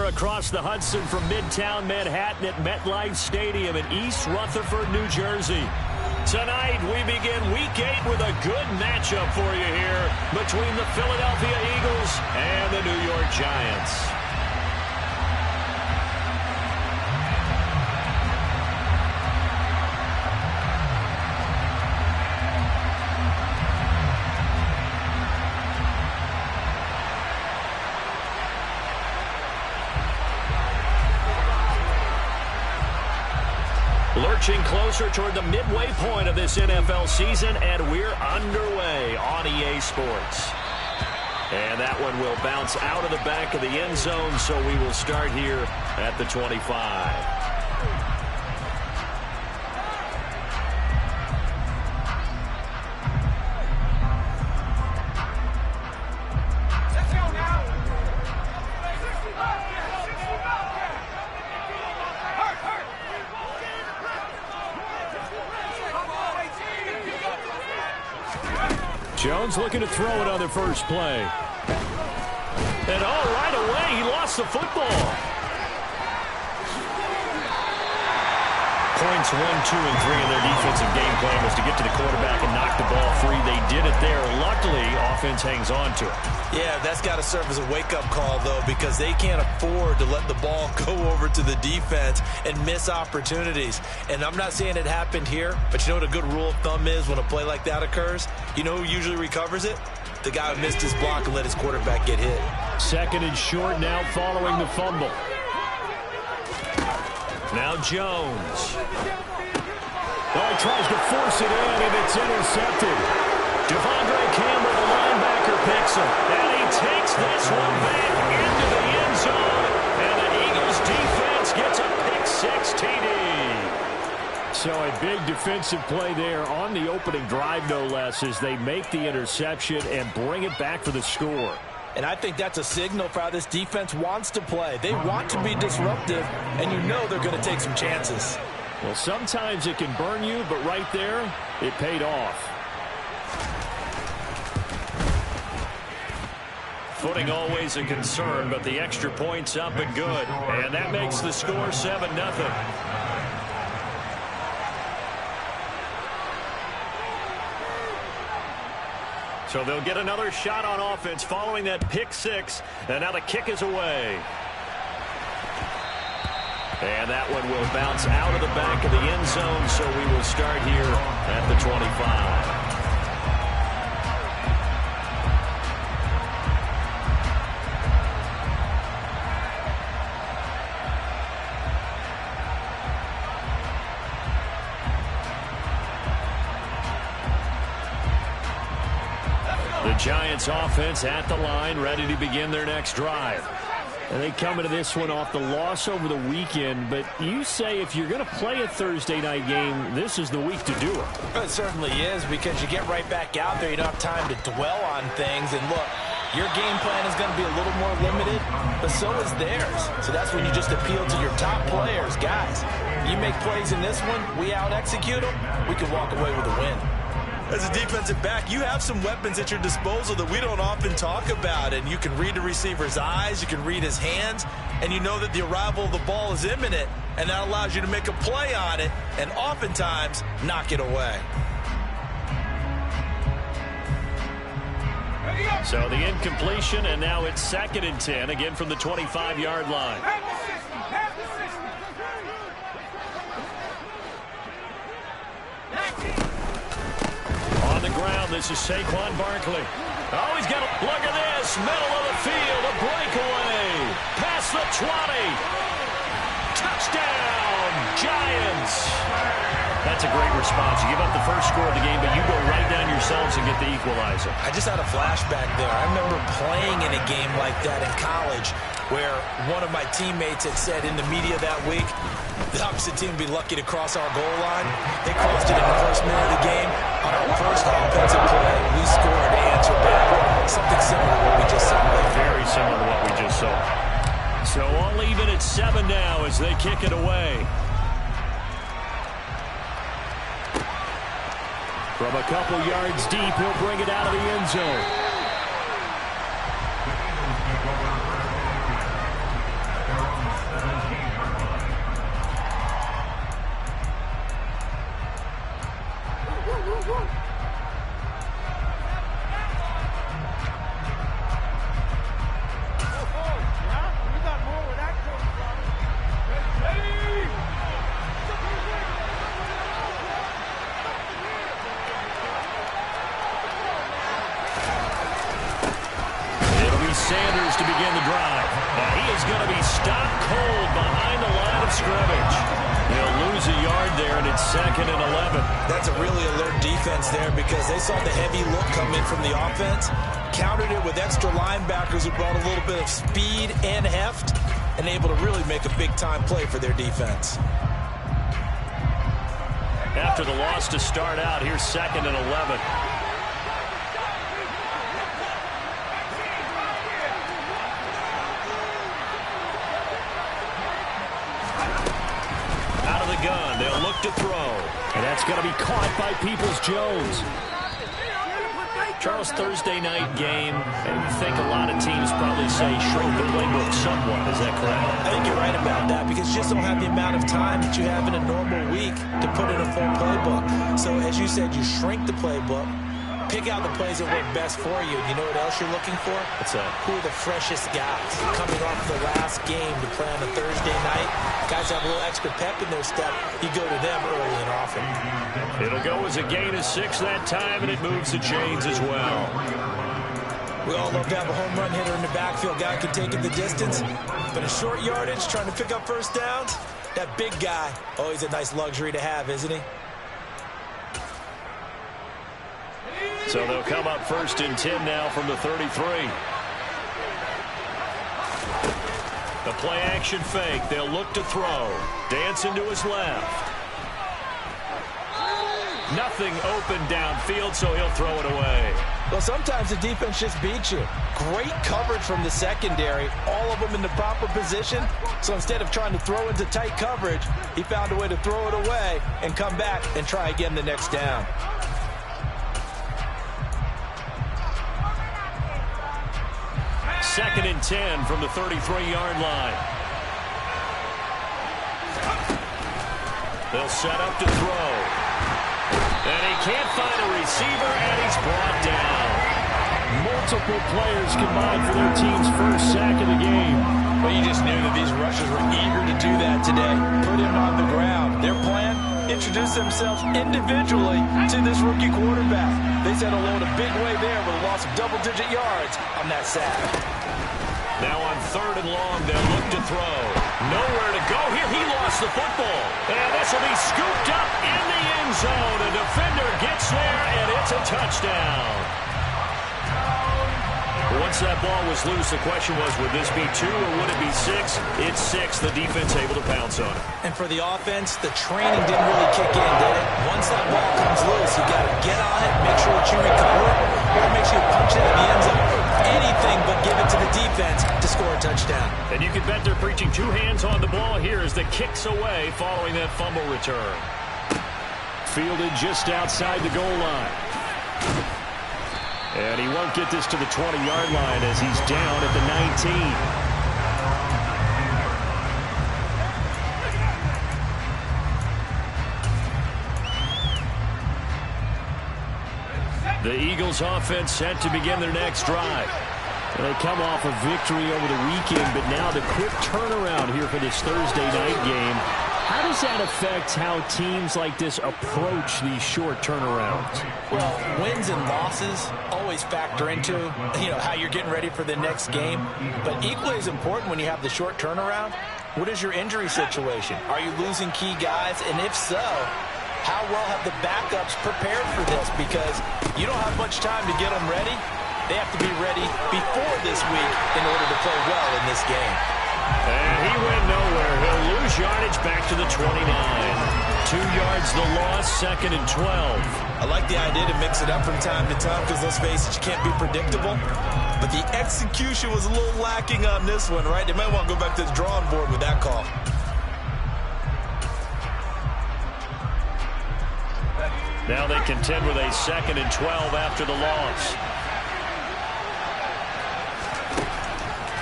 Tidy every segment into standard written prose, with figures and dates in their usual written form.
here across the Hudson from Midtown Manhattan at MetLife Stadium in East Rutherford, New Jersey. Tonight, we begin Week 8 with a good matchup for you here between the Philadelphia Eagles and the New York Giants. Lurching closer toward the midway point of this NFL season, and we're underway on EA Sports. And that one will bounce out of the back of the end zone, so we will start here at the 25. Jones looking to throw it on the first play. And right away, he lost the football. Points 1, 2, and 3 in their defensive game plan was to get to the quarterback and knock the ball free. They did it there. Luckily, offense hangs on to it. Yeah, that's got to serve as a wake-up call, though, because they can't afford to let the ball go over to the defense and miss opportunities. And I'm not saying it happened here, but you know what a good rule of thumb is when a play like that occurs? You know who usually recovers it? The guy who missed his block and let his quarterback get hit. Second and short now following the fumble. Now Jones. He tries to force it in, and it's intercepted. Devondre Campbell, the linebacker, picks him. And he takes this one back into the end zone. And the Eagles defense gets a pick-6 TD. So a big defensive play there on the opening drive, no less, as they make the interception and bring it back for the score. And I think that's a signal for how this defense wants to play. They want to be disruptive, and you know they're going to take some chances. Well, sometimes it can burn you, but right there, it paid off. Footing always a concern, but the extra point's up and good. And that makes the score 7-0. So they'll get another shot on offense following that pick-6. And now the kick is away. And that one will bounce out of the back of the end zone, so we will start here at the 25. The Giants offense at the line, ready to begin their next drive. And they come into this one off the loss over the weekend, but you say if you're going to play a Thursday night game, this is the week to do it. It certainly is, because you get right back out there. You don't have time to dwell on things. And look, your game plan is going to be a little more limited, but so is theirs. So that's when you just appeal to your top players. Guys, you make plays in this one, we out-execute them, we can walk away with a win. As a defensive back, you have some weapons at your disposal that we don't often talk about. And you can read the receiver's eyes, you can read his hands, and you know that the arrival of the ball is imminent, and that allows you to make a play on it and oftentimes knock it away. So the incompletion, and now it's 2nd and 10, again from the 25-yard line. On the ground, this is Saquon Barkley. Oh, he's got a look at this. Middle of the field, a breakaway. Past the 20. Touchdown, Giants. That's a great response. You give up the first score of the game, but you go right down yourselves and get the equalizer. I just had a flashback there. I remember playing in a game like that in college where one of my teammates had said in the media that week, the opposite team would be lucky to cross our goal line. They crossed it in the first minute of the game. On our first offensive play, we scored to answer back. Something similar to what we just saw. Very similar to what we just saw. So all even at 7 now as they kick it away. From a couple yards deep, he'll bring it out of the end zone. Sanders to begin the drive. Now he is going to be stopped cold behind the line of scrimmage. He'll lose a yard there, and it's 2nd and 11. That's a really alert defense there because they saw the heavy look come in from the offense, countered it with extra linebackers who brought a little bit of speed and heft, and able to really make a big-time play for their defense. After the loss to start out, here's 2nd and 11. Out of the gun, they'll look to throw. And that's going to be caught by Peoples-Jones. Charles, Thursday night game, and you think a lot of teams probably say shrink the playbook somewhat. Is that correct? I think you're right about that because you just don't have the amount of time that you have in a normal week to put in a full playbook. So as you said, you shrink the playbook, pick out the plays that work best for you. You know what else you're looking for? What's that? Who are the freshest guys coming off the last game to play on a Thursday night? Guys have a little extra pep in their step. You go to them early and often. It'll go as a gain of 6 that time, and it moves the chains as well. We all love to have a home run hitter in the backfield. Guy can take it the distance, but a short yardage, trying to pick up first downs, that big guy, always a nice luxury to have, isn't he? So they'll come up 1st and 10 now from the 33. The play-action fake. They'll look to throw. Dancing to his left. Nothing open downfield, so he'll throw it away. Well, sometimes the defense just beats you. Great coverage from the secondary, all of them in the proper position. So instead of trying to throw into tight coverage, he found a way to throw it away and come back and try again the next down. Second and 10 from the 33-yard line. They'll set up to throw. And he can't find a receiver, and he's brought down. Multiple players combined for their team's first sack of the game. Well, you just knew that these rushers were eager to do that today. Put him on the ground. Their plan, introduce themselves individually to this rookie quarterback. They said alone a big way there with a loss of double-digit yards on that sack. Now on 3rd and long, they'll look to throw. Nowhere to go here. He lost the football. And this will be scooped up in the end zone. A defender gets there, and it's a touchdown. Once that ball was loose, the question was, would this be 2 or would it be 6? It's 6. The defense able to pounce on it. And for the offense, the training didn't really kick in, did it? Once that ball comes loose, you got to get on it, make sure that you recover it, or make sure you punch it in the end zone. Anything but give it to the defense to score a touchdown. And you can bet they're preaching 2 hands on the ball here as the kick's away following that fumble return. Fielded just outside the goal line. And he won't get this to the 20-yard line as he's down at the 19. The Eagles offense set to begin their next drive. They come off a victory over the weekend, but now the quick turnaround here for this Thursday night game. How does that affect how teams like this approach these short turnarounds? Well, wins and losses always factor into, how you're getting ready for the next game. But equally as important when you have the short turnaround, what is your injury situation? Are you losing key guys? And if so, how well have the backups prepared for this? Because you don't have much time to get them ready. They have to be ready before this week in order to play well in this game. And he went nowhere. He'll lose yardage back to the 29. 2 yards the loss, 2nd and 12. I like the idea to mix it up from time to time because, let's face it, you can't be predictable. But the execution was a little lacking on this one, right? They might want to go back to the drawing board with that call. Now they contend with a 2nd and 12 after the loss.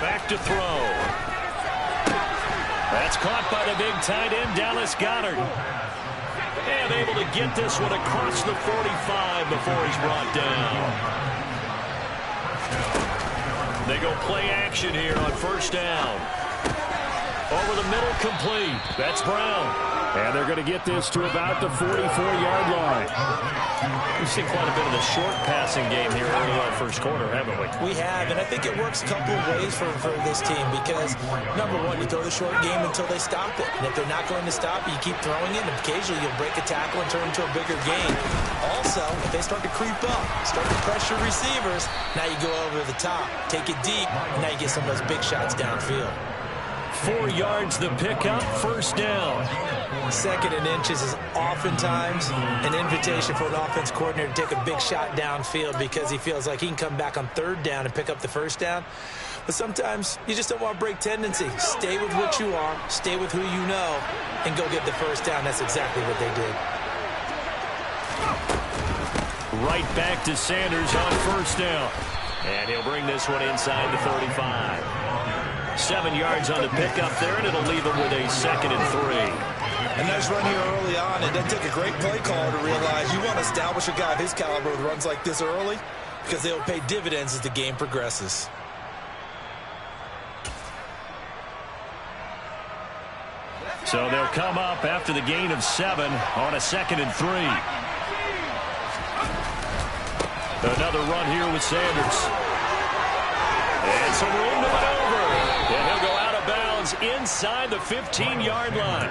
Back to throw. That's caught by the big tight end, Dallas Goedert. And able to get this one across the 45 before he's brought down. They go play action here on 1st down. Over the middle, complete. That's Brown. And they're going to get this to about the 44-yard line. We've seen quite a bit of the short passing game here early in the first quarter, haven't we? We have, and I think it works a couple of ways for this team because, number one, you throw the short game until they stop it. And if they're not going to stop it, you keep throwing it, and occasionally you'll break a tackle and turn into a bigger gain. Also, if they start to creep up, start to pressure receivers, now you go over the top, take it deep, and now you get some of those big shots downfield. 4 yards the pickup, first down. 2nd and inches is oftentimes an invitation for an offense coordinator to take a big shot downfield because he feels like he can come back on 3rd down and pick up the first down. But sometimes you just don't want to break tendency. Stay with what you are, stay with who you know, and go get the first down. That's exactly what they did. Right back to Sanders on first down. And he'll bring this one inside the 35. 7 yards on the pickup there, and it'll leave him with a 2nd and 3. A nice run here early on. It doesn't take a great play caller to realize you want to establish a guy of his caliber with runs like this early because they'll pay dividends as the game progresses. So they'll come up after the gain of 7 on a 2nd and 3. Another run here with Sanders. And some room to maneuver. And he'll go out of bounds inside the 15-yard line.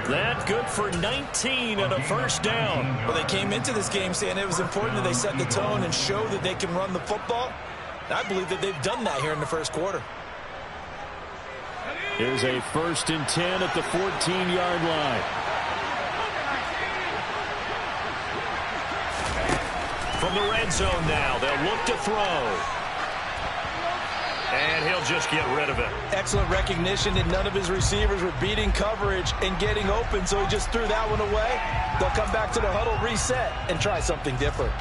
That good for 19 and a first down. Well, they came into this game saying it was important that they set the tone and show that they can run the football. And I believe that they've done that here in the first quarter. Here's a 1st and 10 at the 14-yard line. From the red zone now, they'll look to throw. And he'll just get rid of it. Excellent recognition that none of his receivers were beating coverage and getting open, so he just threw that one away. They'll come back to the huddle, reset, and try something different.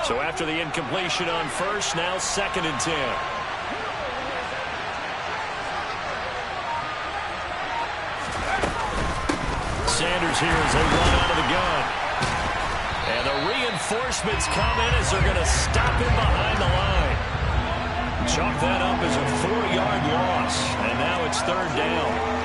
So after the incompletion on first, now 2nd and 10. Sanders here as they run out of the gun. And the reinforcements come in as they're going to stop him behind the line. Chalk that up as a 4-yard loss. And now it's 3rd down.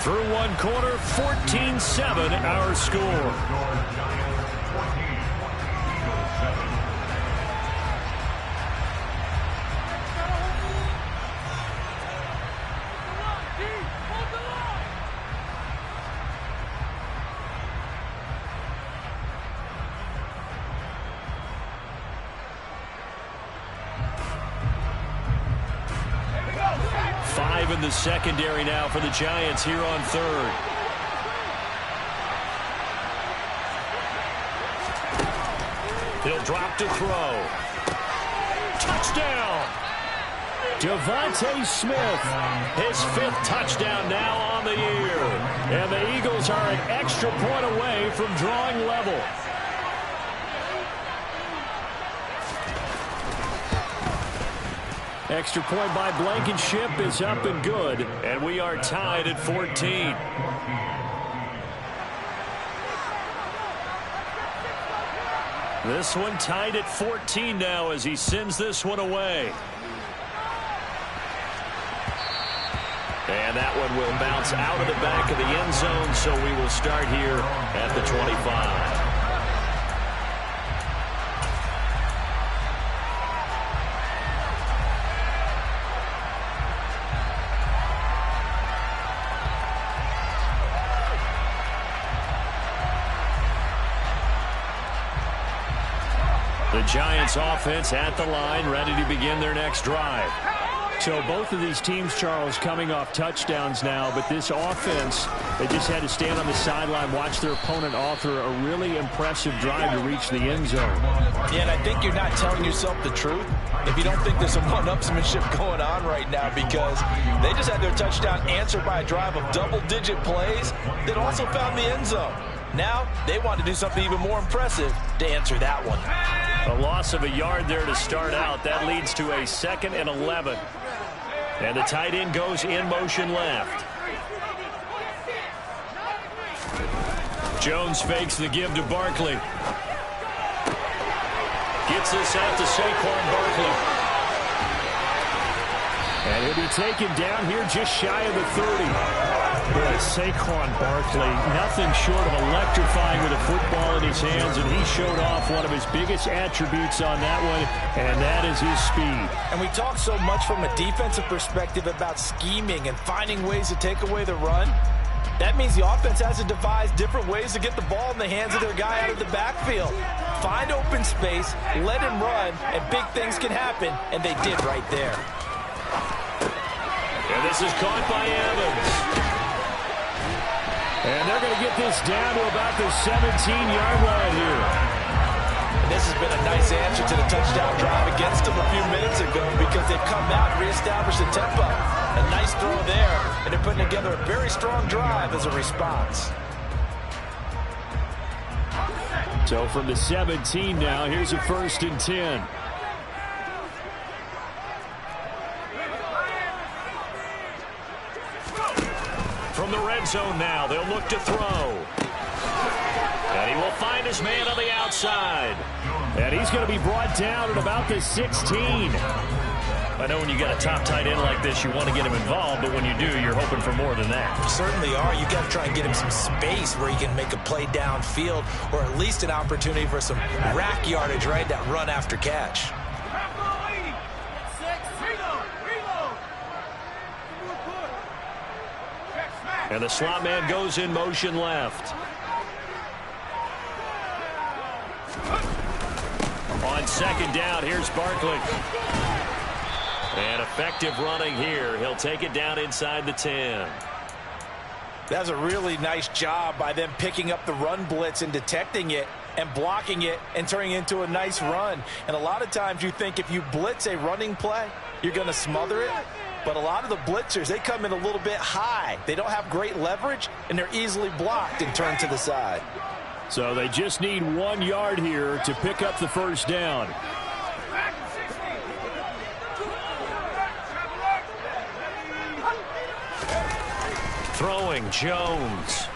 Through one quarter, 14-7 our score. In the secondary now for the Giants here on 3rd. He'll drop to throw. Touchdown! Devontae Smith, his 5th touchdown now on the year. And the Eagles are an extra point away from drawing level. Extra point by Blankenship is up and good, and we are tied at 14. This one tied at 14 now as he sends this one away. And that one will bounce out of the back of the end zone, so we will start here at the 25. The Giants offense at the line, ready to begin their next drive. So both of these teams, Charles, coming off touchdowns now, but this offense, they just had to stand on the sideline, watch their opponent author a really impressive drive to reach the end zone. Yeah, and I think you're not telling yourself the truth if you don't think there's some one-upsmanship going on right now, because they just had their touchdown answered by a drive of double-digit plays that also found the end zone. Now they want to do something even more impressive to answer that one. A loss of a yard there to start out. That leads to a 2nd and 11. And the tight end goes in motion left. Jones fakes the give to Barkley. Gets this out to Saquon Barkley. And he'll be taken down here just shy of the 30. Boy, Saquon Barkley, nothing short of electrifying with a football in his hands, and he showed off one of his biggest attributes on that one, and that is his speed. And we talk so much from a defensive perspective about scheming and finding ways to take away the run. That means the offense has to devise different ways to get the ball in the hands of their guy out of the backfield. Find open space, let him run, and big things can happen, and they did right there. And this is caught by Evans. And they're going to get this down to about the 17-yard line here. And this has been a nice answer to the touchdown drive against them a few minutes ago, because they've come out and reestablished the tempo. A nice throw there, and they're putting together a very strong drive as a response. So from the 17 now, here's a 1st and 10. From the red zone now, they'll look to throw. And he will find his man on the outside. And he's going to be brought down at about the 16. I know when you got a top tight end like this, you want to get him involved, but when you do, you're hoping for more than that. You certainly are. You got to try and get him some space where he can make a play downfield, or at least an opportunity for some rack yardage, right? That run after catch. And the slot man goes in motion left. On 2nd down, here's Barkley. And effective running here. He'll take it down inside the 10. That's a really nice job by them picking up the run blitz and detecting it and blocking it and turning it into a nice run. And a lot of times you think if you blitz a running play, you're going to smother it. But a lot of the blitzers, they come in a little bit high. They don't have great leverage, and they're easily blocked and turned to the side. So they just need 1 yard here to pick up the 1st down. Throwing Jones.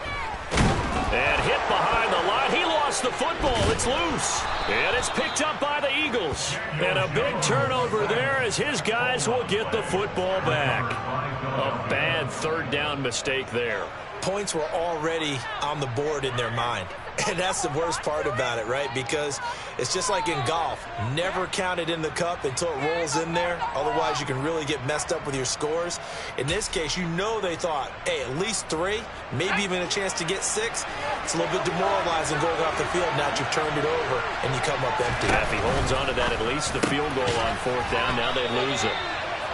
And hit behind the line. He lost the football. It's loose. And it's picked up by the Eagles. And a big turnover there as his guys will get the football back. A bad 3rd down mistake there. Points were already on the board in their mind. And that's the worst part about it, right? Because it's just like in golf. Never count it in the cup until it rolls in there. Otherwise, you can really get messed up with your scores. In this case, you know they thought, hey, at least 3, maybe even a chance to get 6. It's a little bit demoralizing going off the field now that you've turned it over and you come up empty. If he holds on to that, at least the field goal on 4th down, now they lose it.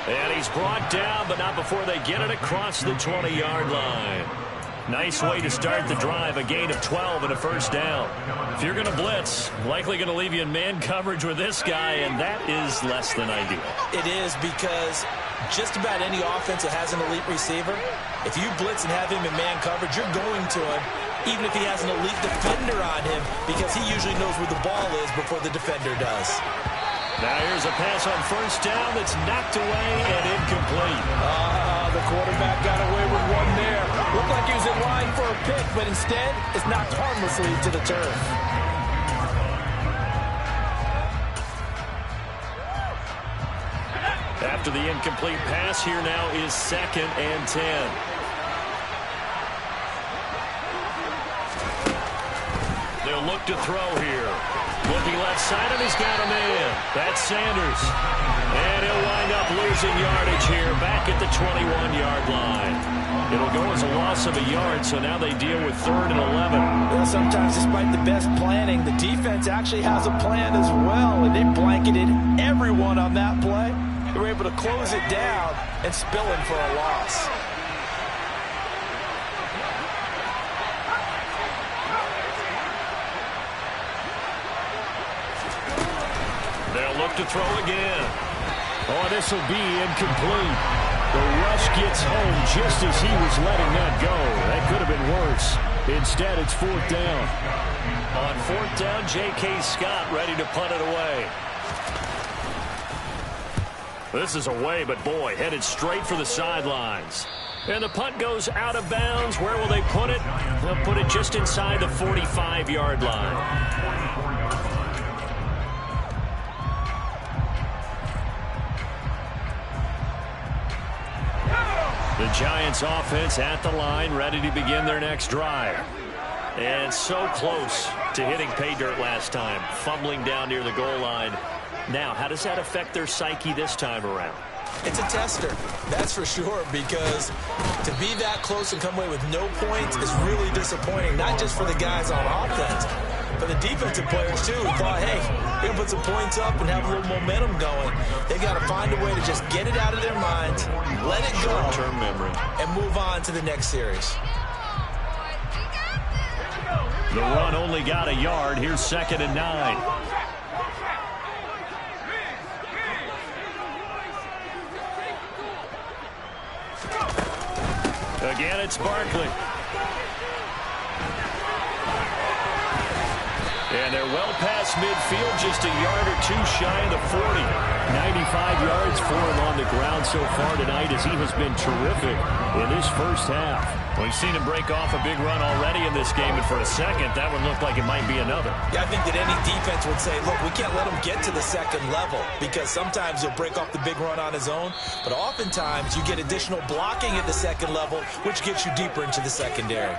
And he's brought down, but not before they get it across the 20-yard line. Nice way to start the drive, a gain of 12 and a 1st down. If you're going to blitz, likely going to leave you in man coverage with this guy, and that is less than ideal. It is, because just about any offense that has an elite receiver, if you blitz and have him in man coverage, you're going to him, even if he has an elite defender on him, because he usually knows where the ball is before the defender does. Now here's a pass on 1st down that's knocked away and incomplete. The quarterback got away with one there. Looked like he was in line for a pick, but instead it's knocked harmlessly to the turf. After the incomplete pass, here now is 2nd and 10. They'll look to throw here. Looking left side, and he's got a man. That's Sanders. And he'll wind up losing yardage here back at the 21-yard line. It'll go as a loss of a yard, so now they deal with 3rd and 11. Well, sometimes despite the best planning, the defense actually has a plan as well, and they blanketed everyone on that play. It were able to close it down and spill him for a loss. They'll look to throw again. Oh, this will be incomplete. The rush gets home just as he was letting that go. That could have been worse. Instead, it's 4th down. On 4th down, J.K. Scott ready to punt it away. This is away, but boy, headed straight for the sidelines. And the punt goes out of bounds. Where will they put it? They'll put it just inside the 45-yard line. The Giants offense at the line, ready to begin their next drive. And so close to hitting pay dirt last time, fumbling down near the goal line. Now, how does that affect their psyche this time around? It's a tester, that's for sure, because to be that close and come away with no points is really disappointing, not just for the guys on offense, but the defensive players, too, who thought, hey, we're going to put some points up and have a little momentum going. They've got to find a way to just get it out of their minds, let it go, short-term memory, and move on to the next series. The run only got a yard. Here's 2nd and 9. Again, it's Barkley. And they're well past midfield, just a yard or two shy of the 40. 95 yards for him on the ground so far tonight as he has been terrific in this first half. We've seen him break off a big run already in this game, and for a second, that one looked like it might be another. Yeah, I think that any defense would say, look, we can't let him get to the second level because sometimes he'll break off the big run on his own, but oftentimes you get additional blocking at the second level, which gets you deeper into the secondary.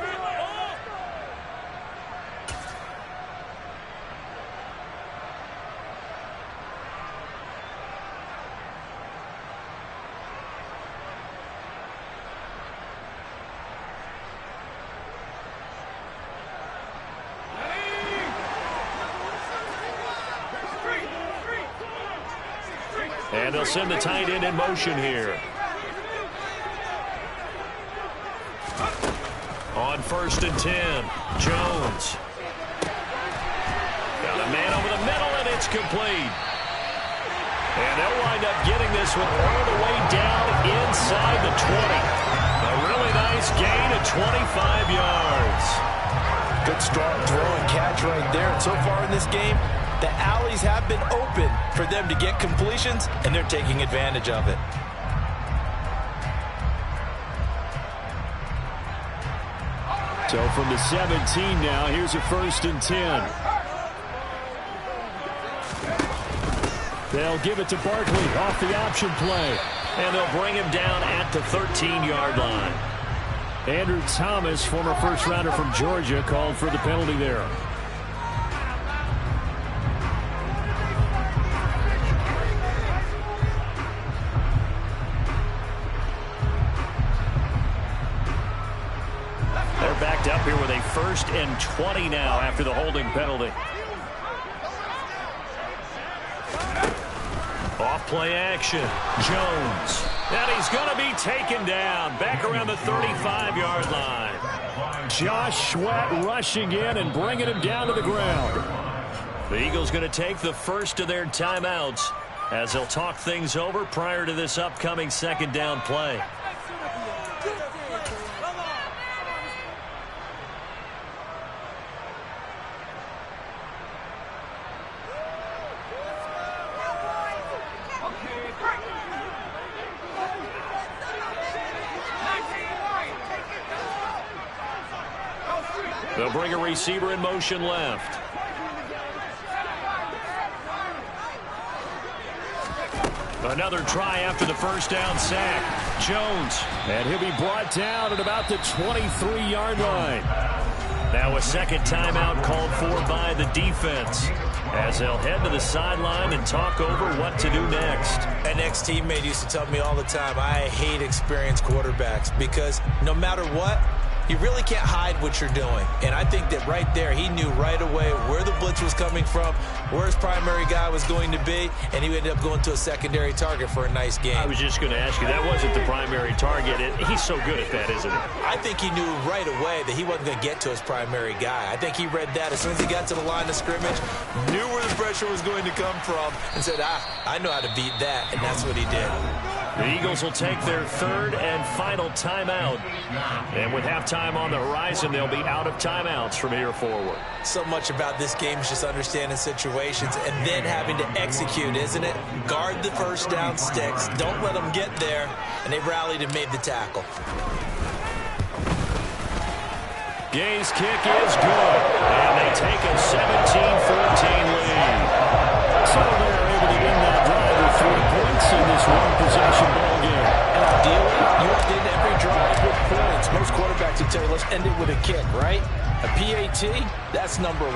And they'll send the tight end in motion here. On 1st and 10, Jones. Got a man over the middle, and it's complete. And they'll wind up getting this one all the way down inside the 20. A really nice gain of 25 yards. Good strong throw and catch right there. And so far in this game, the alleys have been open for them to get completions, and they're taking advantage of it. So from the 17 now, here's a 1st and 10. They'll give it to Barkley off the option play. And they'll bring him down at the 13-yard line. Andrew Thomas, former first-rounder from Georgia, called for the penalty there. They're backed up here with a 1st and 20 now after the holding penalty. Off play action. Jones. And he's going to be taken down back around the 35-yard line. Josh Sweat rushing in and bringing him down to the ground. The Eagles going to take the first of their timeouts as they'll talk things over prior to this upcoming 2nd down play. They'll bring a receiver in motion left. Another try after the 1st down sack. Jones. And he'll be brought down at about the 23-yard line. Now a 2nd timeout called for by the defense as they'll head to the sideline and talk over what to do next. An ex-teammate used to tell me all the time, I hate experienced quarterbacks because no matter what, you really can't hide what you're doing. And I think that right there, he knew right away where the blitz was coming from, where his primary guy was going to be, and he ended up going to a secondary target for a nice game. I was just going to ask you, that wasn't the primary target. He's so good at that, isn't he? I think he knew right away that he wasn't going to get to his primary guy. I think he read that as soon as he got to the line of scrimmage, knew where the pressure was going to come from, and said, I know how to beat that, and that's what he did. The Eagles will take their third and final timeout. And with halftime on the horizon, they'll be out of timeouts from here forward. So much about this game is just understanding situations and then having to execute, isn't it? Guard the first down sticks. Don't let them get there. And they rallied and made the tackle. Gay's kick is good. And they take a 17-14 lead. So they're able to win that drive with 3 points in this one-possession ball game. And ideally, you want to end every drive with points. Most quarterbacks would tell you, let's end it with a kick, right? A PAT, that's number 1.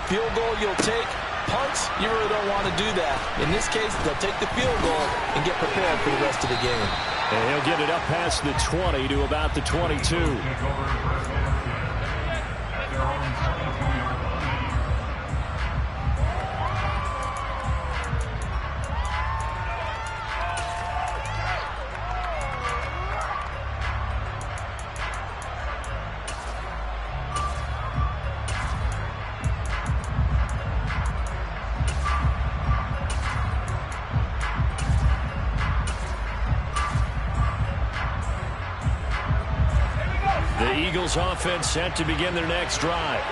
Field goal you'll take. Punts, you really don't want to do that. In this case, they'll take the field goal and get prepared for the rest of the game. And he'll get it up past the 20 to about the 22. The Eagles offense set to begin their next drive.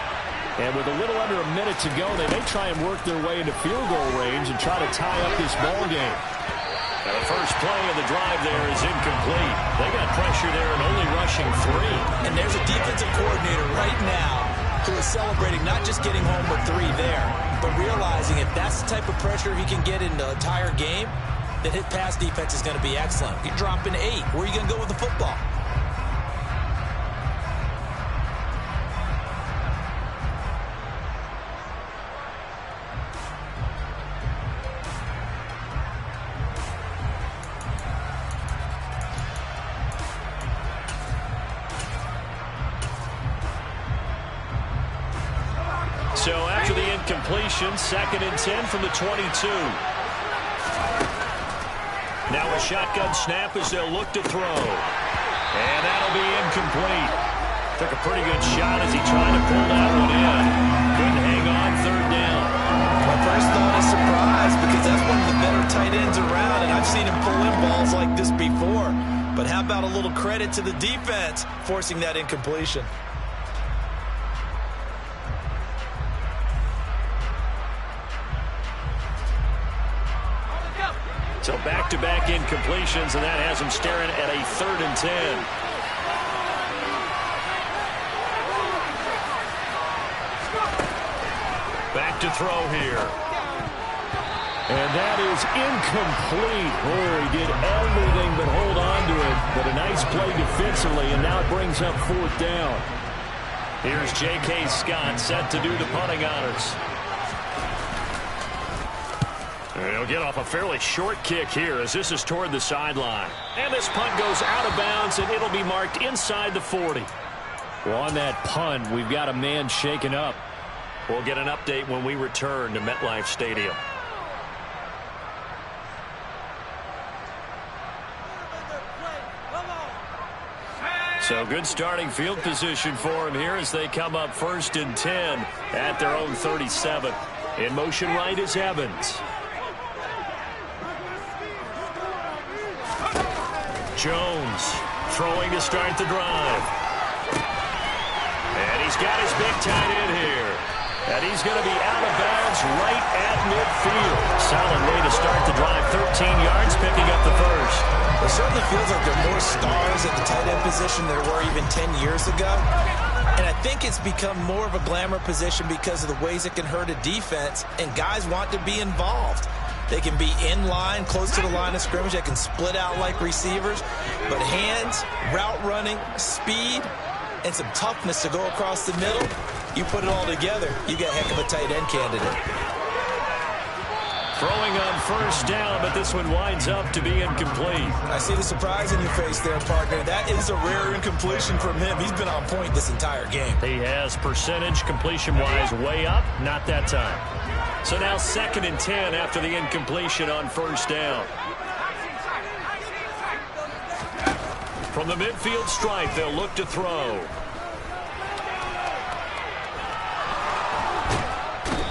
And with a little under a minute to go, they may try and work their way into field goal range and try to tie up this ball game. And the first play of the drive there is incomplete. They got pressure there and only rushing 3. And there's a defensive coordinator right now who is celebrating not just getting home with 3 there, but realizing if that's the type of pressure he can get in the entire game, then his pass defense is going to be excellent. You're dropping 8. Where are you going to go with the football? So after the incompletion, 2nd and 10 from the 22. Now a shotgun snap as they'll look to throw. And that'll be incomplete. Took a pretty good shot as he tried to pull that one in. Couldn't hang on 3rd down. My first thought is surprise because that's one of the better tight ends around, and I've seen him pull in balls like this before. But how about a little credit to the defense forcing that incompletion? So back-to-back incompletions, and that has him staring at a 3rd and 10. Back to throw here. And that is incomplete. Oh, he did everything but hold on to it. But a nice play defensively, and now it brings up 4th down. Here's J.K. Scott set to do the punting honors. He'll get off a fairly short kick here as this is toward the sideline. And this punt goes out of bounds, and it'll be marked inside the 40. Well, on that punt, we've got a man shaken up. We'll get an update when we return to MetLife Stadium. So good starting field position for him here as they come up 1st and 10 at their own 37. In motion right is Evans. Jones throwing to start the drive. And he's got his big tight end here. And he's going to be out of bounds right at midfield. Solid way to start the drive. 13 yards, picking up the first. It certainly feels like there are more stars at the tight end position than there were even 10 years ago. And I think it's become more of a glamour position because of the ways it can hurt a defense, and guys want to be involved. They can be in line, close to the line of scrimmage. They can split out like receivers. But hands, route running, speed, and some toughness to go across the middle, you put it all together, you get a heck of a tight end candidate. Throwing on first down, but this one winds up to be incomplete. I see the surprise in your face there, partner. That is a rare incompletion from him. He's been on point this entire game. He has percentage completion-wise way up, not that time. So now 2nd and 10 after the incompletion on first down. From the midfield stripe, they'll look to throw.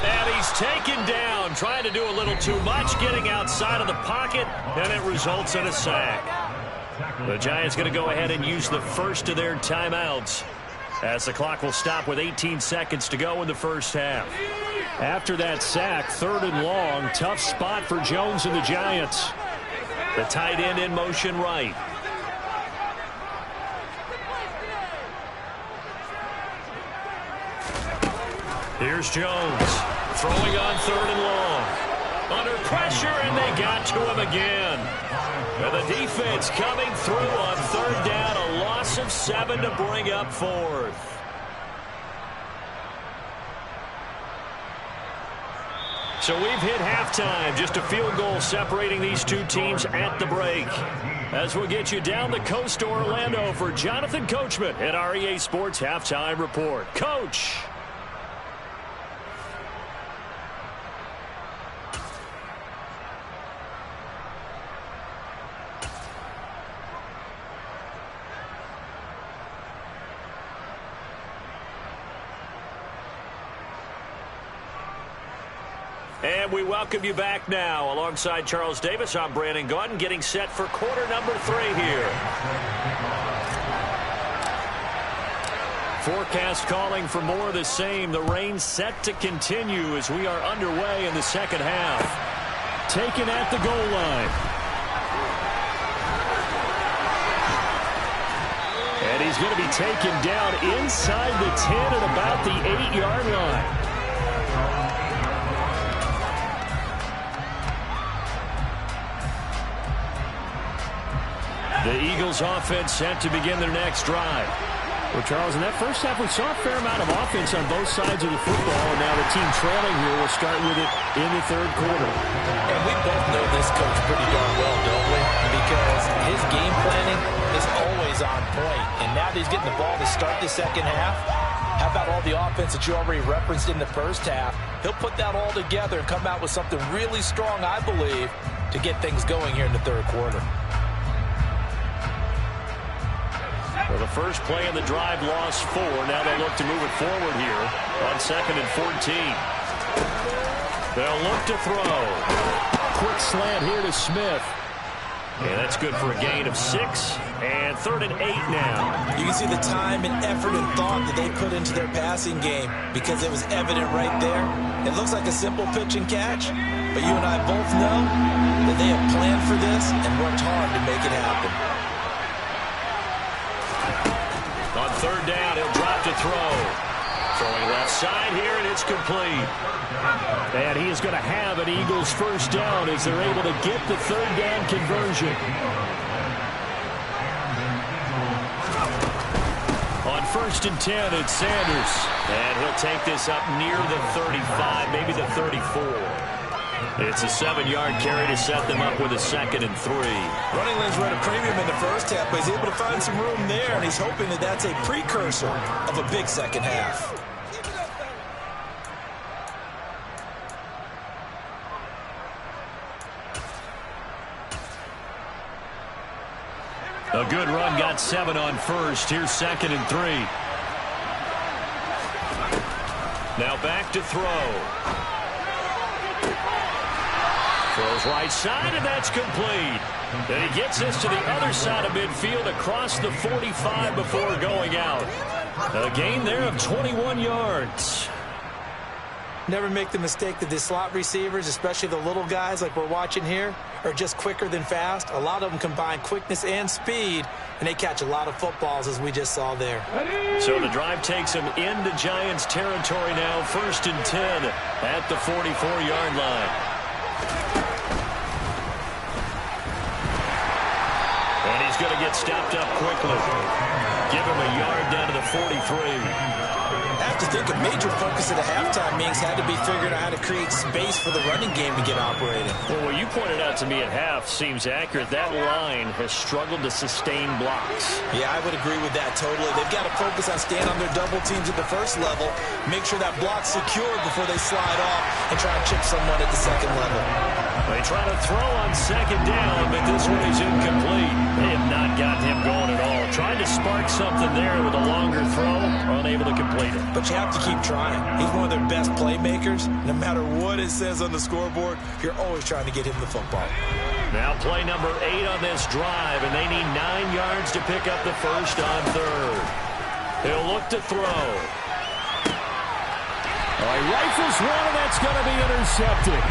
And he's taken down, trying to do a little too much, getting outside of the pocket, and it results in a sack. The Giants going to go ahead and use the first of their timeouts, as the clock will stop with 18 seconds to go in the first half. After that sack, 3rd and long, tough spot for Jones and the Giants. The tight end in motion right. Here's Jones, throwing on 3rd and long. Under pressure, and they got to him again. And the defense coming through on 3rd down, a loss of 7 to bring up 4th. So we've hit halftime, just a field goal separating these two teams at the break. As we'll get you down the coast to Orlando for Jonathan Coachman at our EA Sports Halftime Report. Coach! And we welcome you back now. Alongside Charles Davis, I'm Brandon Gaudin, getting set for quarter number 3 here. Forecast calling for more of the same. The rain set to continue as we are underway in the second half. Taken at the goal line. And he's going to be taken down inside the 10 at about the 8-yard line. The Eagles offense set to begin their next drive. Well, Charles, in that first half, we saw a fair amount of offense on both sides of the football, and now the team trailing here will start with it in the 3rd quarter. And we both know this coach pretty darn well, don't we? Because his game planning is always on point. And now that he's getting the ball to start the second half, how about all the offense that you already referenced in the first half? He'll put that all together and come out with something really strong, I believe, to get things going here in the 3rd quarter. Well, the first play of the drive lost 4. Now they'll look to move it forward here on 2nd and 14. They'll look to throw. Quick slant here to Smith. And that's good for a gain of 6. And 3rd and 8 now. You can see the time and effort and thought that they put into their passing game because it was evident right there. It looks like a simple pitch and catch, but you and I both know that they have planned for this and worked hard to make it happen. On 3rd down, he'll drop to throw. Throwing left side here, and it's complete. And he is going to have an Eagles first down as they're able to get the 3rd down conversion. On 1st and 10, it's Sanders. And he'll take this up near the 35, maybe the 34. It's a 7-yard carry to set them up with a 2nd and 3. Running lanes were at a premium in the first half, but he's able to find some room there, and he's hoping that that's a precursor of a big second half. A good run, got 7 on first. Here's 2nd and 3. Now back to throw. Throws right side, and that's complete. Then he gets this to the other side of midfield across the 45 before going out. A gain there of 21 yards. Never make the mistake that the slot receivers, especially the little guys like we're watching here, are just quicker than fast. A lot of them combine quickness and speed, and they catch a lot of footballs, as we just saw there. So the drive takes them into Giants territory now, 1st and 10 at the 44-yard line. And he's going to get stopped up quickly. Give him a yard down to the 43. have to think a major focus at the halftime meetings had to be figuring out how to create space for the running game to get operating. Well, what you pointed out to me at half seems accurate. That line has struggled to sustain blocks. Yeah, I would agree with that totally. They've got to focus on staying on their double teams at the first level, make sure that block's secured before they slide off and try and chip someone at the second level. They try to throw on second down, but this one is incomplete. They have not gotten him going at all. Trying to spark something there with a longer throw, unable to complete it. But you have to keep trying. He's one of their best playmakers. No matter what it says on the scoreboard, you're always trying to get him the football. Now play number 8 on this drive, and they need 9 yards to pick up the first on third. He'll look to throw. He rifles one, and that's going to be intercepted.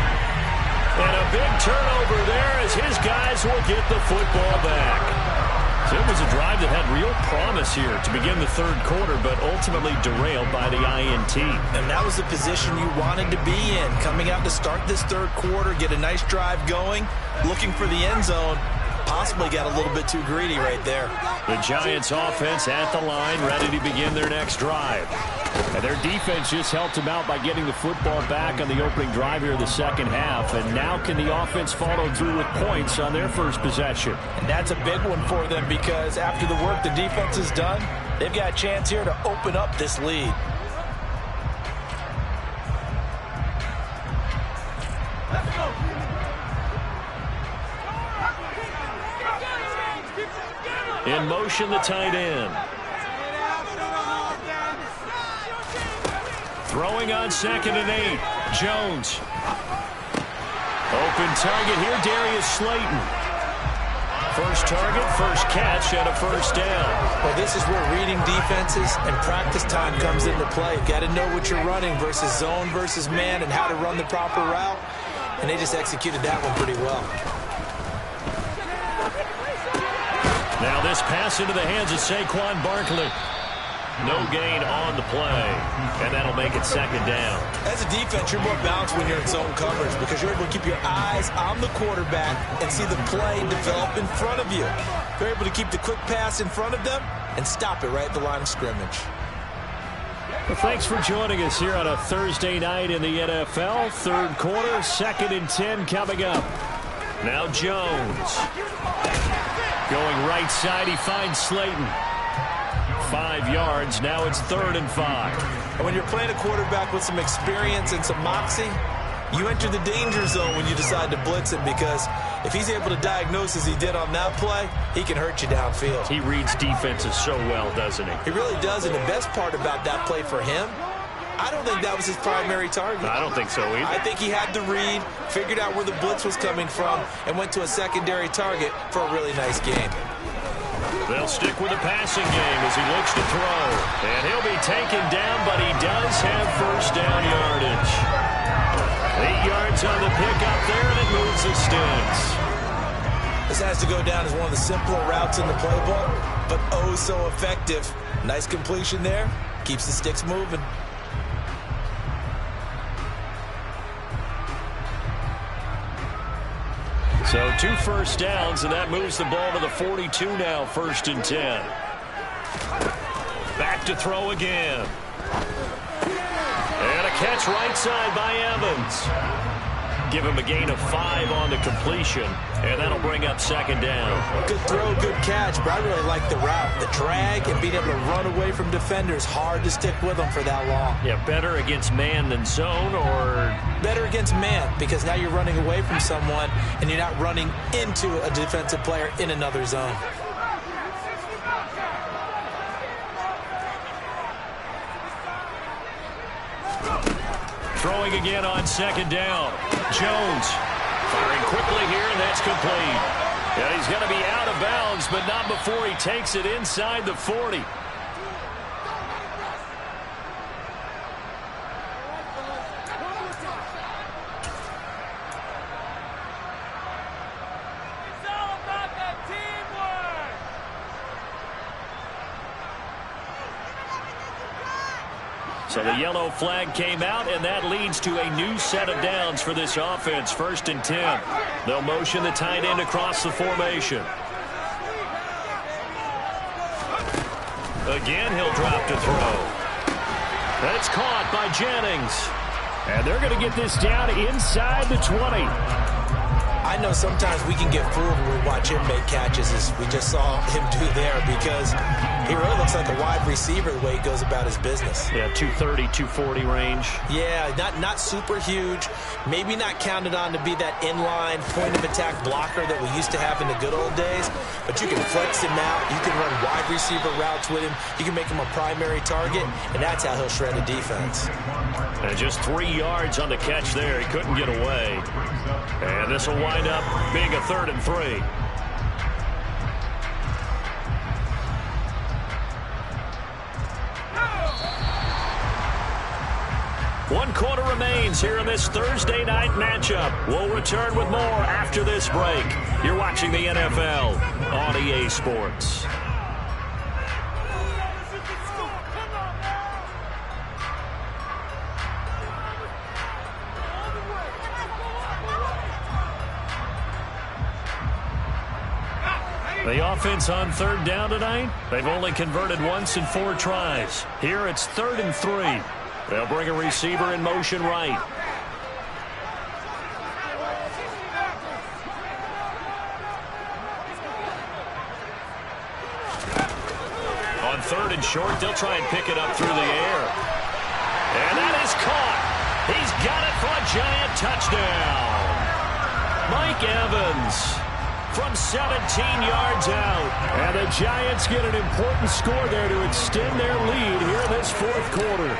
And a big turnover there as his guys will get the football back. So it was a drive that had real promise here to begin the third quarter, but ultimately derailed by the INT. And that was the position you wanted to be in. Coming out to start this third quarter, get a nice drive going, looking for the end zone. Possibly got a little bit too greedy right there. The Giants offense at the line, ready to begin their next drive. And their defense just helped them out by getting the football back on the opening drive here in the second half. And now can the offense follow through with points on their first possession? And that's a big one for them because after the work the defense has done, they've got a chance here to open up this lead. In motion, the tight end. Throwing on 2nd and 8. Jones. Open target here, Darius Slayton. First target, first catch, and a first down. Well, this is where reading defenses and practice time comes into play. Got to know what you're running versus zone versus man and how to run the proper route. And they just executed that one pretty well. Now this pass into the hands of Saquon Barkley. No gain on the play, and that'll make it second down. As a defense, you're more balanced when you're in zone coverage because you're able to keep your eyes on the quarterback and see the play develop in front of you. You're able to keep the quick pass in front of them and stop it right at the line of scrimmage. Well, thanks for joining us here on a Thursday night in the NFL. Third quarter, 2nd and 10 coming up. Now Jones. Going right side, he finds Slayton. 5 yards, now it's 3rd and 5. And when you're playing a quarterback with some experience and some moxie, you enter the danger zone when you decide to blitz him because if he's able to diagnose as he did on that play, he can hurt you downfield. He reads defenses so well, doesn't he? He really does, and the best part about that play for him, I don't think that was his primary target. I don't think so either. I think he had the read, figured out where the blitz was coming from, and went to a secondary target for a really nice game. They'll stick with the passing game as he looks to throw. And he'll be taken down, but he does have first down yardage. 8 yards on the pickup there, and it moves the sticks. This has to go down as one of the simpler routes in the playbook, but oh so effective. Nice completion there. Keeps the sticks moving. So 2 first downs, and that moves the ball to the 42 now, 1st and 10. Back to throw again. And a catch right side by Evans. Give him a gain of 5 on the completion, and that'll bring up 2nd down. Good throw, good catch, but I really like the route. The drag and being able to run away from defenders. Hard to stick with them for that long. Yeah, better against man than zone, or? Better against man, because now you're running away from someone, and you're not running into a defensive player in another zone. Throwing again on 2nd down. Jones firing quickly here, and that's complete. And he's going to be out of bounds, but not before he takes it inside the 40. So the yellow flag came out, and that leads to a new set of downs for this offense. 1st and 10. They'll motion the tight end across the formation. Again, he'll drop to throw. That's caught by Jennings. And they're going to get this down inside the 20. I know sometimes we can get fooled when we watch him make catches, as we just saw him do there, because he really looks like a wide receiver the way he goes about his business. Yeah, 230, 240 range. Yeah, not super huge. Maybe not counted on to be that inline point-of-attack blocker that we used to have in the good old days, but you can flex him out. You can run wide receiver routes with him. You can make him a primary target, and that's how he'll shred a defense. And just 3 yards on the catch there. He couldn't get away. And this will wind up being a 3rd and 3. One quarter remains here in this Thursday night matchup. We'll return with more after this break. You're watching the NFL on EA Sports. The offense on 3rd down tonight, they've only converted once in 4 tries. Here it's 3rd and 3. They'll bring a receiver in motion right. On 3rd and short, they'll try and pick it up through the air. And that is caught. He's got it for a giant touchdown. Mike Evans from 17 yards out. And the Giants get an important score there to extend their lead here in this 4th quarter.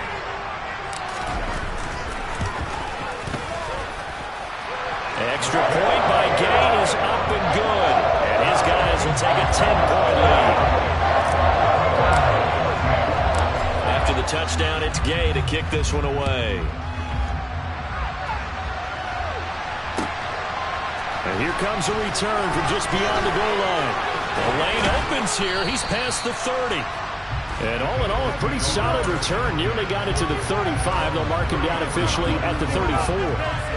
Extra point by Gay is up and good. And his guys will take a 10-point lead. After the touchdown, it's Gay to kick this one away. And here comes a return from just beyond the goal line. The lane opens here. He's past the 30. And all in all, a pretty solid return. Nearly got it to the 35. They'll mark him down officially at the 34.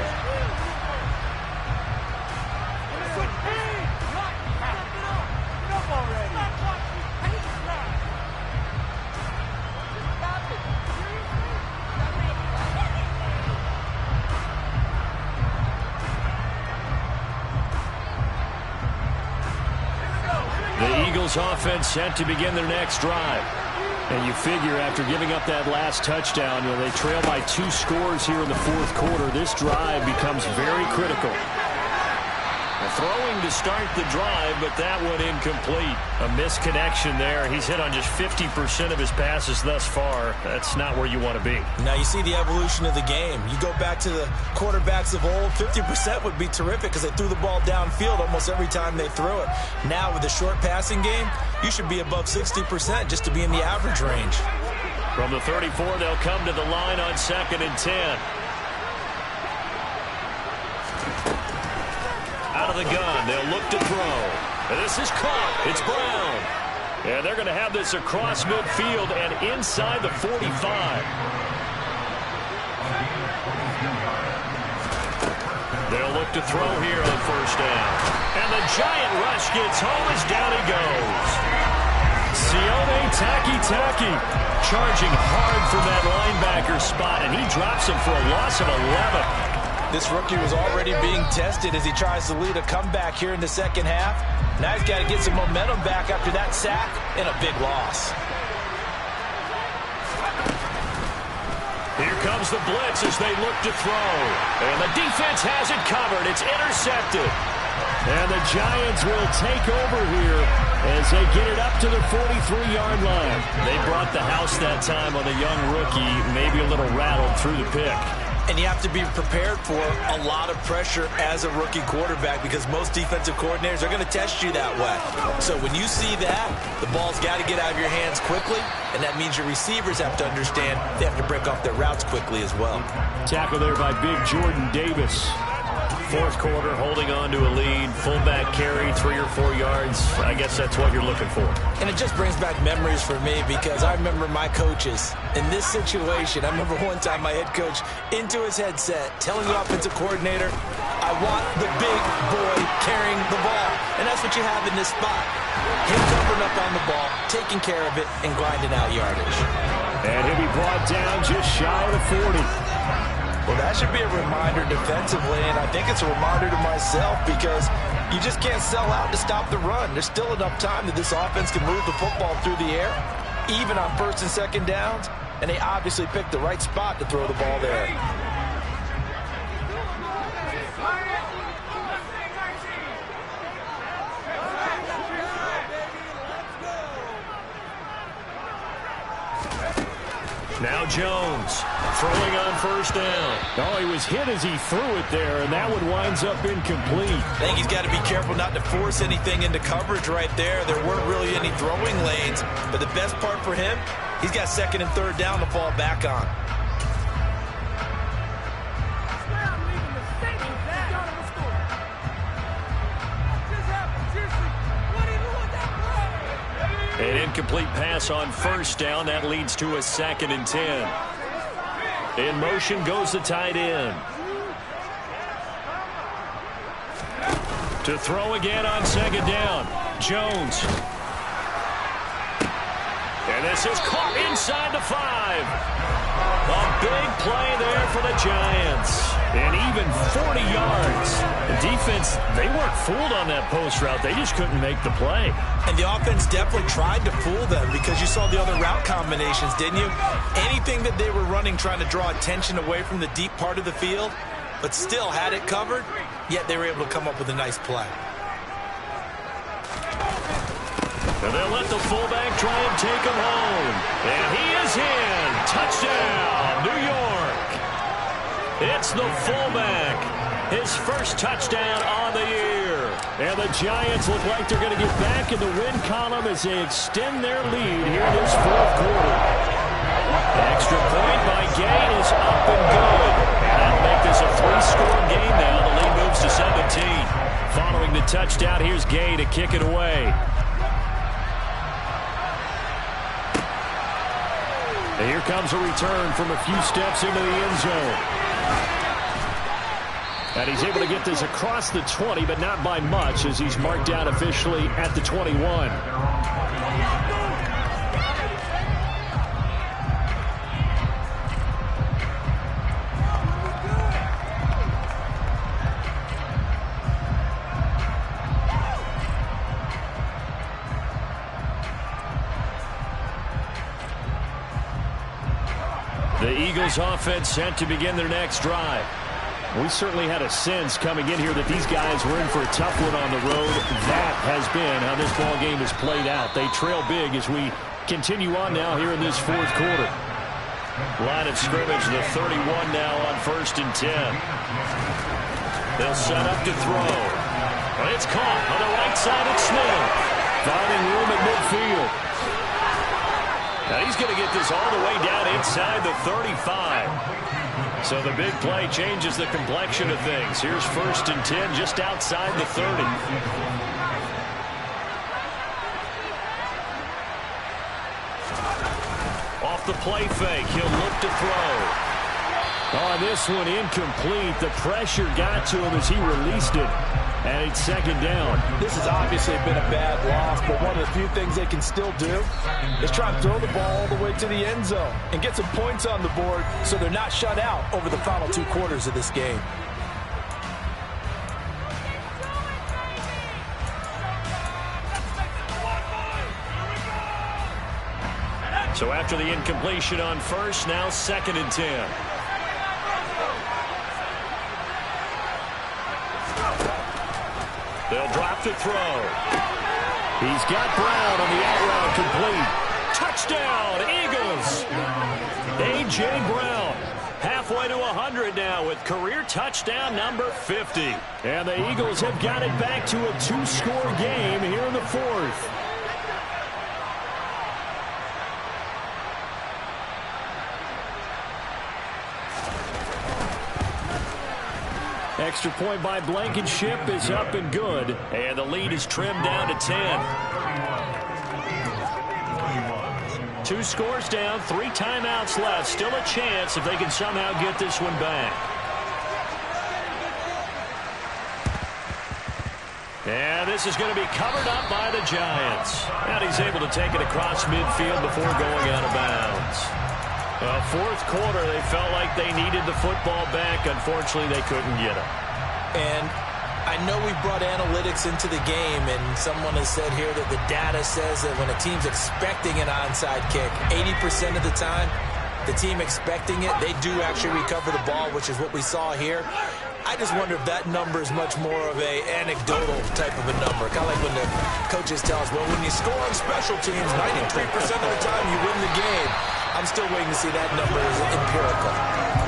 Offense set to begin their next drive. And you figure after giving up that last touchdown, they trail by 2 scores here in the 4th quarter. This drive becomes very critical. Throwing to start the drive, but that one incomplete. A misconnection there. He's hit on just 50% of his passes thus far. That's not where you want to be. Now you see the evolution of the game. You go back to the quarterbacks of old, 50% would be terrific because they threw the ball downfield almost every time they threw it. Now with the short passing game, you should be above 60% just to be in the average range. From the 34, they'll come to the line on 2nd and 10. Out of the gun, they'll look to throw. And this is caught. It's Brown. And they're going to have this across midfield and inside the 45. They'll look to throw here on 1st down. And the giant rush gets home as down he goes. Sione Taki charging hard from that linebacker spot, and he drops him for a loss of 11. This rookie was already being tested as he tries to lead a comeback here in the 2nd half. Now he's got to get some momentum back after that sack and a big loss. Here comes the blitz as they look to throw. And the defense has it covered. It's intercepted. And the Giants will take over here as they get it up to the 43-yard line. They brought the house that time on the young rookie, maybe a little rattled through the pick. And you have to be prepared for a lot of pressure as a rookie quarterback because most defensive coordinators are going to test you that way. So when you see that, the ball's got to get out of your hands quickly, and that means your receivers have to understand they have to break off their routes quickly as well. Tackle there by big Jordan Davis. 4th quarter, holding on to a lead. Fullback carry, 3 or 4 yards. I guess that's what you're looking for. And it just brings back memories for me because I remember my coaches in this situation. I remember one time my head coach into his headset telling the offensive coordinator, I want the big boy carrying the ball. And that's what you have in this spot. Him covering up on the ball, taking care of it, and grinding out yardage. And he'll be brought down just shy of the 40. Well, that should be a reminder defensively, and I think it's a reminder to myself because you just can't sell out to stop the run. There's still enough time that this offense can move the football through the air, even on first and second downs, and they obviously picked the right spot to throw the ball there. Now Jones throwing on first down. Oh, he was hit as he threw it there, and that one winds up incomplete. I think he's got to be careful not to force anything into coverage right there. There weren't really any throwing lanes, but the best part for him, he's got second and third down to fall back on. An incomplete pass on first down. That leads to a 2nd and 10. In motion goes the tight end. To throw again on second down. Jones. And this is caught inside the 5. A big play there for the Giants. And even 40 yards. The defense, they weren't fooled on that post route. They just couldn't make the play. And the offense definitely tried to fool them because you saw the other route combinations, didn't you? Anything that they were running trying to draw attention away from the deep part of the field, but still had it covered, yet they were able to come up with a nice play. And they'll let the fullback try and take him home. And he is in. Touchdown, New York. It's the fullback. His first touchdown on the year. And the Giants look like they're going to get back in the win column as they extend their lead here in this fourth quarter. Extra point by Gay is up and good. And that'll make this a 3-score game now. The lead moves to 17. Following the touchdown, here's Gay to kick it away. And here comes a return from a few steps into the end zone. And he's able to get this across the 20, but not by much, as he's marked out officially at the 21. The Eagles offense set to begin their next drive. We certainly had a sense coming in here that these guys were in for a tough one on the road. That has been how this ball game has played out. They trail big as we continue on now here in this fourth quarter. Line of scrimmage, the 31 now on 1st and 10. They'll set up to throw. And it's caught on the right side of Smith. Finding room at midfield. Now he's going to get this all the way down inside the 35. So the big play changes the complexion of things. Here's 1st and 10 just outside the 30. Off the play fake, he'll look to throw. On this one, incomplete. The pressure got to him as he released it. And it's 2nd down. This has obviously been a bad loss, but one of the few things they can still do is try and throw the ball all the way to the end zone and get some points on the board so they're not shut out over the final 2 quarters of this game. So after the incompletion on first, now 2nd and 10. They'll drop to throw. He's got Brown on the out route complete. Touchdown, Eagles. A.J. Brown halfway to 100 now with career touchdown number 50. And the Eagles have got it back to a 2-score game here in the 4th. Extra point by Blankenship is up and good. And the lead is trimmed down to 10. 2 scores down, 3 timeouts left. Still a chance if they can somehow get this one back. And this is going to be covered up by the Giants. And he's able to take it across midfield before going out of bounds. Well, fourth quarter, they felt like they needed the football back. Unfortunately, they couldn't get it. And I know we brought analytics into the game, and someone has said here that the data says that when a team's expecting an onside kick, 80% of the time, the team expecting it, they do actually recover the ball, which is what we saw here. I just wonder if that number is much more of a anecdotal type of a number. Kind of like when the coaches tell us, well, when you score on special teams, 93% of the time you win the game. I'm still waiting to see that number as empirical.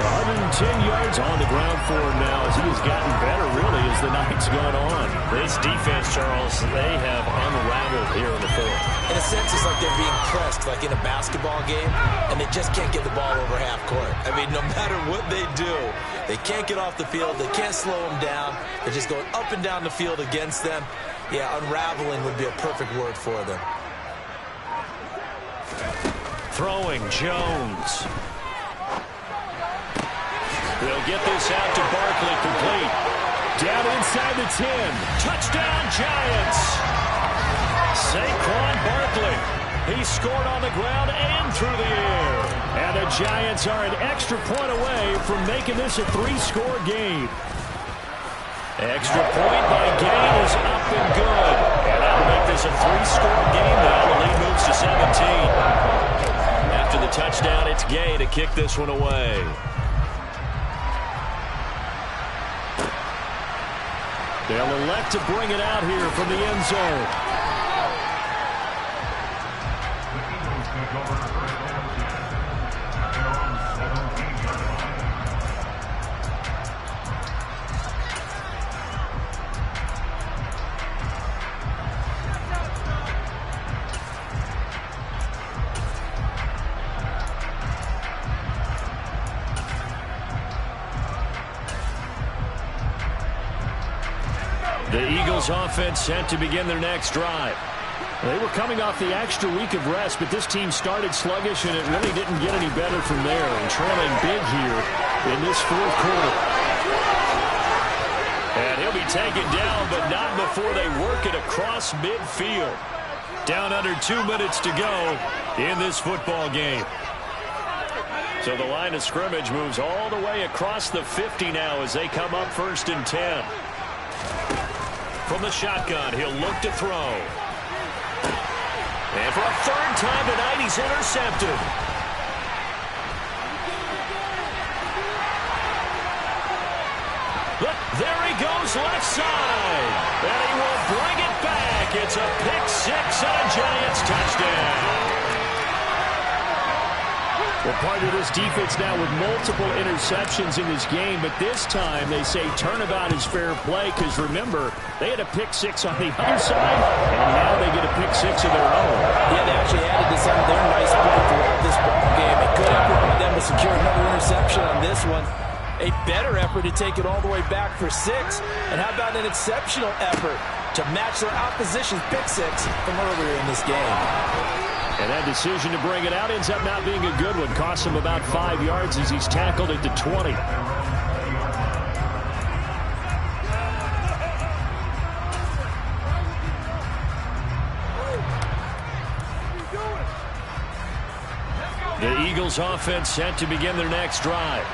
110 yards on the ground for him now as he has gotten better, really, as the night's gone on. This defense, Charles, they have unraveled here in the fourth. In a sense, it's like they're being pressed, like in a basketball game, and they just can't get the ball over half court. I mean, no matter what they do, they can't get off the field. They can't slow them down. They're just going up and down the field against them. Yeah, unraveling would be a perfect word for them. Throwing, Jones. They'll get this out to Barkley, complete. Down inside the 10. Touchdown, Giants. Saquon Barkley. He scored on the ground and through the air. And the Giants are an extra point away from making this a 3-score game. Extra point by Gay is up and good. And that'll make this a 3-score game now. The lead moves to 17. After the touchdown, it's Gay to kick this one away. They'll elect to bring it out here from the end zone. The Eagles offense set to begin their next drive. They were coming off the extra week of rest, but this team started sluggish, and it really didn't get any better from there, and trailing big here in this fourth quarter. And he'll be taken down, but not before they work it across midfield. Down under 2 minutes to go in this football game. So the line of scrimmage moves all the way across the 50 now as they come up 1st and 10. From the shotgun, he'll look to throw. And for a third time tonight, he's intercepted. Look, there he goes left side. And he will bring it back. It's a pick six and a Giants touchdown. Well, part of this defense now with multiple interceptions in this game, but this time they say turnabout is fair play because, remember, they had a pick six on the other side, and now they get a pick six of their own. Yeah, they actually added this on their nice play throughout this ball game. A good effort by them to secure another interception on this one. A better effort to take it all the way back for 6. And how about an exceptional effort to match their opposition's pick six from earlier in this game. And that decision to bring it out ends up not being a good one. Costs him about 5 yards as he's tackled at the 20. The Eagles offense set to begin their next drive.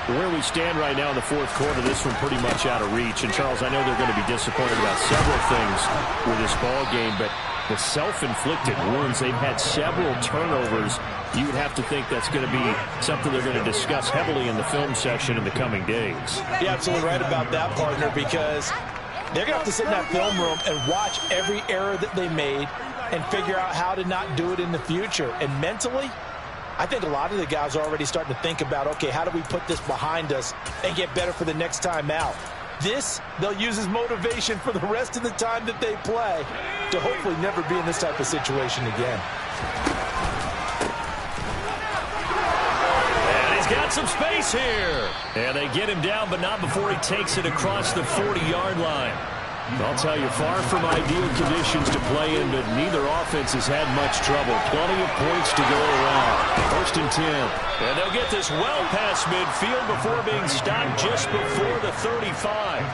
Where we stand right now in the fourth quarter, this one pretty much out of reach. And, Charles, I know they're going to be disappointed about several things with this ball game, but the self-inflicted wounds, they've had several turnovers. You would have to think that's going to be something they're going to discuss heavily in the film session in the coming days. You're absolutely right about that, partner, because they're going to have to sit in that film room and watch every error that they made and figure out how to not do it in the future. And mentally, I think a lot of the guys are already starting to think about, okay, how do we put this behind us and get better for the next time out? This, they'll use as motivation for the rest of the time that they play to hopefully never be in this type of situation again. And he's got some space here. And they get him down, but not before he takes it across the 40-yard line. I'll tell you, far from ideal conditions to play in, but neither offense has had much trouble. Plenty of points to go around. 1st and 10. And they'll get this well past midfield before being stopped just before the 35.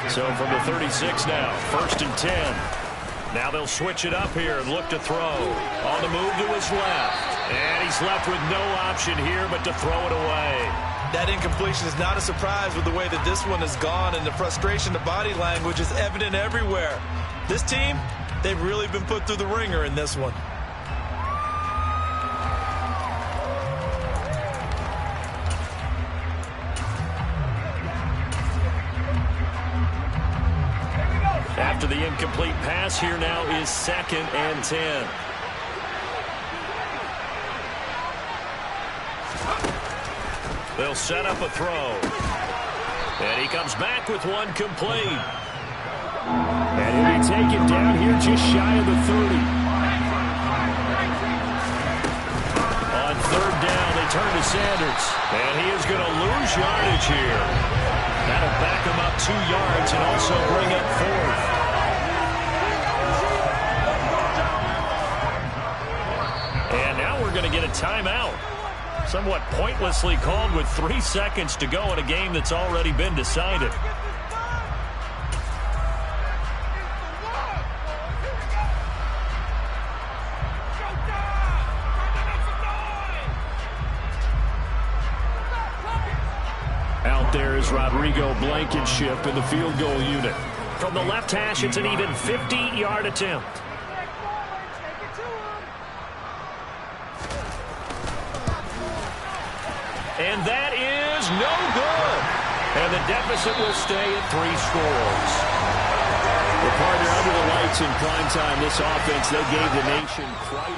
So from the 36 now, 1st and 10. Now they'll switch it up here and look to throw. On the move to his left. And he's left with no option here but to throw it away. That incompletion is not a surprise with the way that this one has gone, and the frustration, the body language is evident everywhere. This team, they've really been put through the ringer in this one. After the incomplete pass, here now is 2nd and 10. They'll set up a throw. And he comes back with one complete. And he'll be taken down here just shy of the 30. On 3rd down, they turn to Sanders. And he is going to lose yardage here. That'll back him up 2 yards and also bring up 4th. And now we're going to get a timeout. Somewhat pointlessly called with 3 seconds to go in a game that's already been decided. Out there is Rodrigo Blankenship in the field goal unit. From the left hash, it's an even 50-yard attempt. And that is no good. And the deficit will stay at 3 scores. The partner under the lights in prime time, this offense, they gave the nation quite